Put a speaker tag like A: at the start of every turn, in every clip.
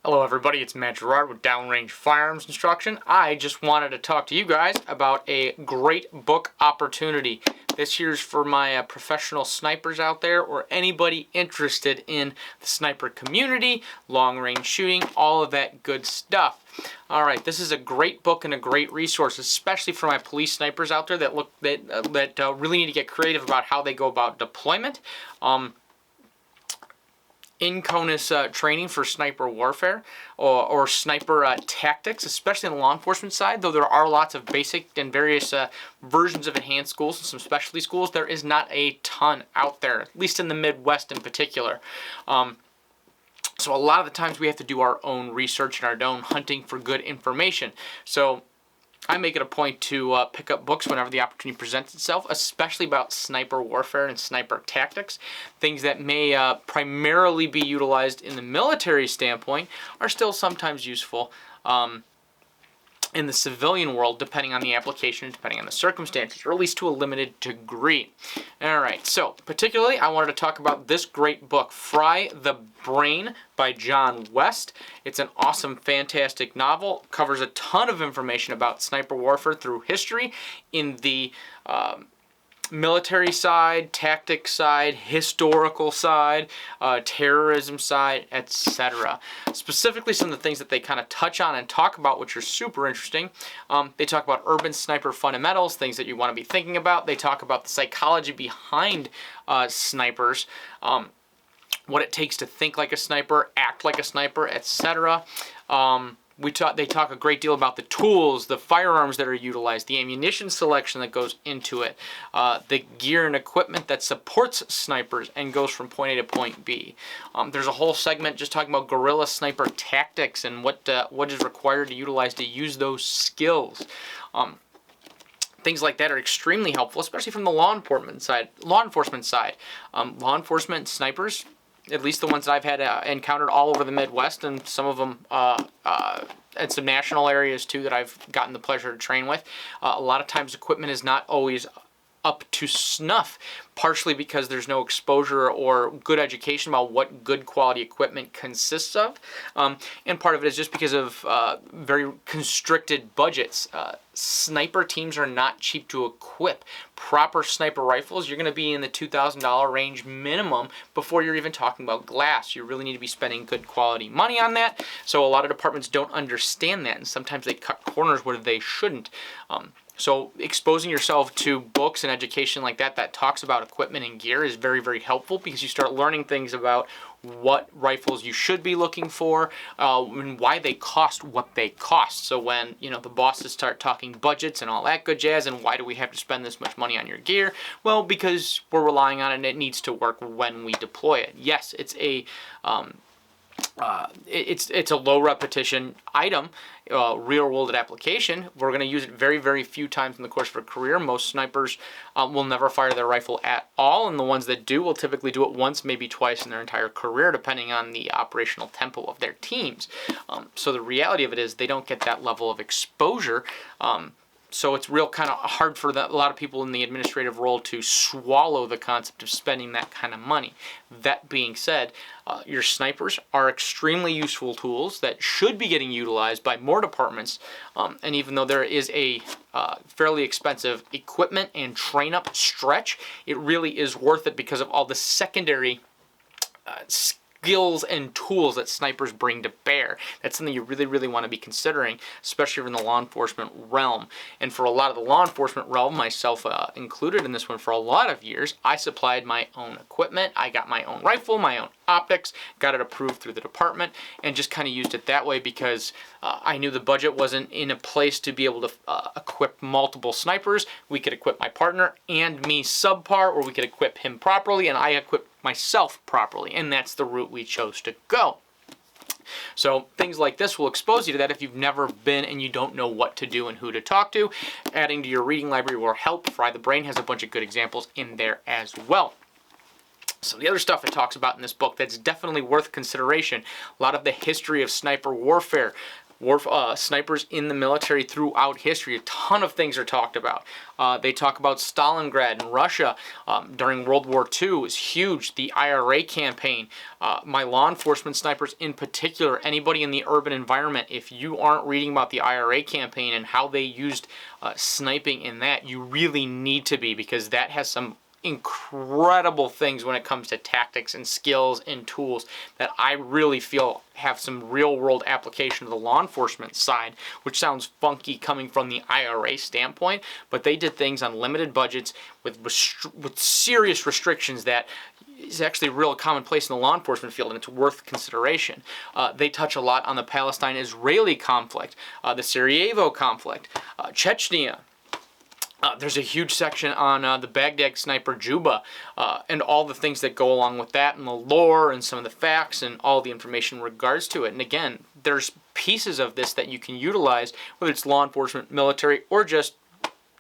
A: Hello everybody, it's Matt Gerard with Downrange Firearms Instruction. I just wanted to talk to you guys about a great book opportunity. This here's for my professional snipers out there or anybody interested in the sniper community, long range shooting, all of that good stuff. Alright, this is a great book and a great resource, especially for my police snipers out there that really need to get creative about how they go about deployment. INCONUS training for sniper warfare or sniper tactics, especially in the law enforcement side. Though there are lots of basic and various versions of enhanced schools and some specialty schools, there is not a ton out there, at least in the Midwest in particular. So a lot of the times we have to do our own research and our own hunting for good information. So I make it a point to pick up books whenever the opportunity presents itself, especially about sniper warfare and sniper tactics. Things that may primarily be utilized in the military standpoint are still sometimes useful in the civilian world, depending on the application, depending on the circumstances, or at least to a limited degree. Alright, so particularly I wanted to talk about this great book, Fry the Brain by John West. It's an awesome, fantastic novel. Covers a ton of information about sniper warfare through history in the military side, tactics side, historical side, terrorism side, etc. Specifically, some of the things that they kind of touch on and talk about, which are super interesting. They talk about urban sniper fundamentals, things that you want to be thinking about. They talk about the psychology behind snipers, what it takes to think like a sniper, act like a sniper, etc. They talk a great deal about the tools, the firearms that are utilized, the ammunition selection that goes into it, the gear and equipment that supports snipers and goes from point A to point B. There's a whole segment just talking about guerrilla sniper tactics and what is required to utilize to use those skills. Things like that are extremely helpful, especially from the law enforcement side. Law enforcement snipers, at least the ones that I've had encountered all over the Midwest, and some of them and some national areas too that I've gotten the pleasure to train with. A lot of times equipment is not always up to snuff, partially because there's no exposure or good education about what good quality equipment consists of, and part of it is just because of very constricted budgets. Sniper teams are not cheap to equip. Proper sniper rifles, you're going to be in the $2,000 range minimum before you're even talking about glass. You really need to be spending good quality money on that, so a lot of departments don't understand that, and sometimes they cut corners where they shouldn't. So exposing yourself to books and education like that talks about equipment and gear is very, very helpful, because you start learning things about what rifles you should be looking for and why they cost what they cost. So when the bosses start talking budgets and all that good jazz, and why do we have to spend this much money on your gear? Well, because we're relying on it and it needs to work when we deploy it. Yes, it's a it's a low repetition item, real world application. We're going to use it very, very few times in the course of a career. Most snipers will never fire their rifle at all, and the ones that do will typically do it once, maybe twice in their entire career, depending on the operational tempo of their teams. So the reality of it is they don't get that level of exposure. So it's real kind of hard for a lot of people in the administrative role to swallow the concept of spending that kind of money. That being said, your snipers are extremely useful tools that should be getting utilized by more departments. And even though there is a fairly expensive equipment and train-up stretch, it really is worth it because of all the secondary skills and tools that snipers bring to bear. That's something you really, really want to be considering, especially in the law enforcement realm. And for a lot of the law enforcement realm, myself included in this one, for a lot of years, I supplied my own equipment. I got my own rifle, my own optics, got it approved through the department, and just kind of used it that way because I knew the budget wasn't in a place to be able to equip multiple snipers. We could equip my partner and me subpar, or we could equip him properly and I equip myself properly, and that's the route we chose to go. So things like this will expose you to that if you've never been and you don't know what to do and who to talk to. Adding to your reading library will help. Fry the Brain has a bunch of good examples in there as well. So the other stuff it talks about in this book that's definitely worth consideration, a lot of the history of sniper warfare, snipers in the military throughout history. A ton of things are talked about. They talk about Stalingrad and Russia during World War II was huge. The IRA campaign. My law enforcement snipers in particular, anybody in the urban environment, if you aren't reading about the IRA campaign and how they used sniping in that, you really need to be, because that has some incredible things when it comes to tactics and skills and tools that I really feel have some real world application to the law enforcement side, which sounds funky coming from the IRA standpoint, but they did things on limited budgets with serious restrictions that is actually real commonplace in the law enforcement field, and it's worth consideration. They touch a lot on the Palestine-Israeli conflict, the Sarajevo conflict, Chechnya. There's a huge section on the Baghdad sniper Juba and all the things that go along with that, and the lore and some of the facts and all the information in regards to it. And again, there's pieces of this that you can utilize, whether it's law enforcement, military, or just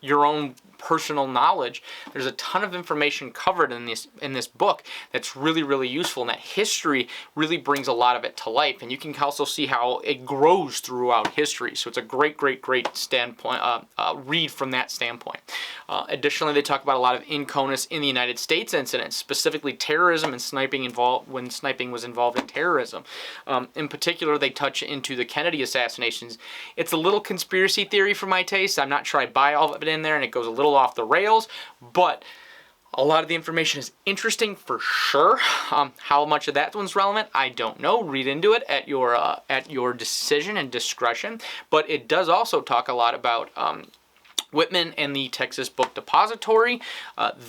A: your own personal knowledge. There's a ton of information covered in this book that's really, really useful, and that history really brings a lot of it to life. And you can also see how it grows throughout history. So it's a great, great, great standpoint read from that standpoint. Additionally, they talk about a lot of INCONUS in the United States incidents, specifically terrorism and sniping involved when sniping was involved in terrorism. In particular, they touch into the Kennedy assassinations. It's a little conspiracy theory for my taste. I'm not sure I buy all of it in there, and it goes a little off the rails, but a lot of the information is interesting for sure. How much of that one's relevant, I don't know. Read into it at your decision and discretion. But it does also talk a lot about Whitman and the Texas Book Depository.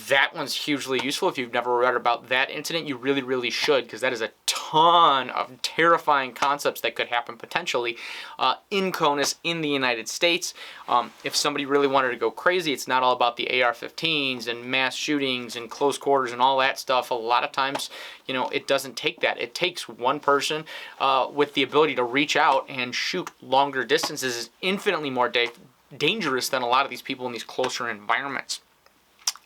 A: That one's hugely useful. If you've never read about that incident, you really, really should, because that is a ton of terrifying concepts that could happen potentially in CONUS in the United States. If somebody really wanted to go crazy, it's not all about the AR-15s and mass shootings and close quarters and all that stuff. A lot of times, you know, it doesn't take that. It takes one person with the ability to reach out and shoot longer distances is infinitely more dangerous than a lot of these people in these closer environments.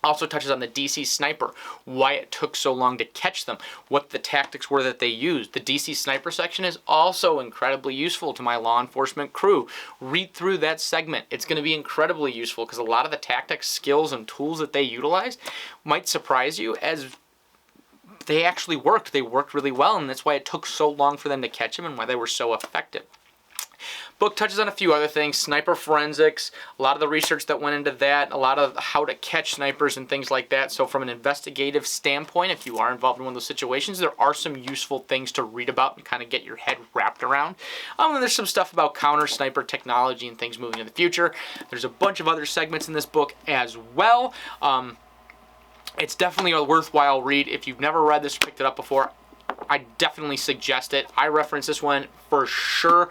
A: Also touches on the DC sniper, why it took so long to catch them, what the tactics were that they used. The DC sniper section is also incredibly useful to my law enforcement crew. Read through that segment. It's going to be incredibly useful because a lot of the tactics, skills, and tools that they utilized might surprise you as they actually worked. They worked really well, and that's why it took so long for them to catch them and why they were so effective. Book touches on a few other things, sniper forensics, a lot of the research that went into that, a lot of how to catch snipers and things like that. So from an investigative standpoint, if you are involved in one of those situations, there are some useful things to read about and kind of get your head wrapped around. And there's some stuff about counter sniper technology and things moving in the future. There's a bunch of other segments in this book as well. It's definitely a worthwhile read. If you've never read this or picked it up before, I definitely suggest it. I reference this one for sure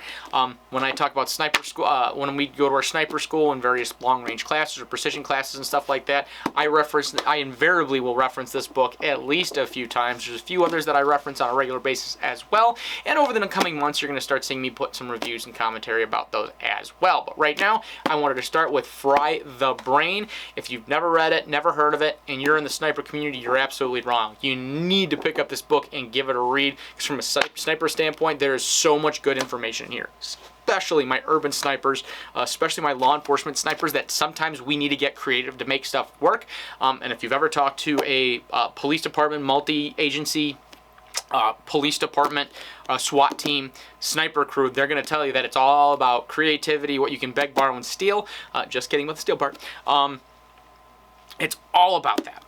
A: when I talk about sniper school, when we go to our sniper school and various long-range classes or precision classes and stuff like that. I invariably will reference this book at least a few times. There's a few others that I reference on a regular basis as well. And over the coming months, you're going to start seeing me put some reviews and commentary about those as well. But right now, I wanted to start with Fry the Brain. If you've never read it, never heard of it, and you're in the sniper community, you're absolutely wrong. You need to pick up this book and give it a read, because from a sniper standpoint, there is so much good information here, especially my urban snipers, especially my law enforcement snipers, that sometimes we need to get creative to make stuff work. And if you've ever talked to a police department, multi-agency police department, SWAT team, sniper crew, they're going to tell you that it's all about creativity, what you can beg, borrow, and steal. Just kidding with the steal part. It's all about that.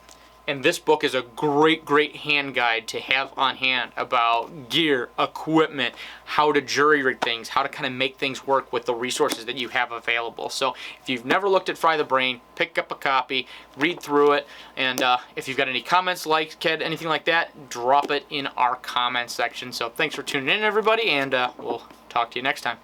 A: And this book is a great, great hand guide to have on hand about gear, equipment, how to jury rig things, how to kind of make things work with the resources that you have available. So if you've never looked at Fry the Brain, pick up a copy, read through it, and if you've got any comments, like, Ked, anything like that, drop it in our comment section. So thanks for tuning in, everybody, and we'll talk to you next time.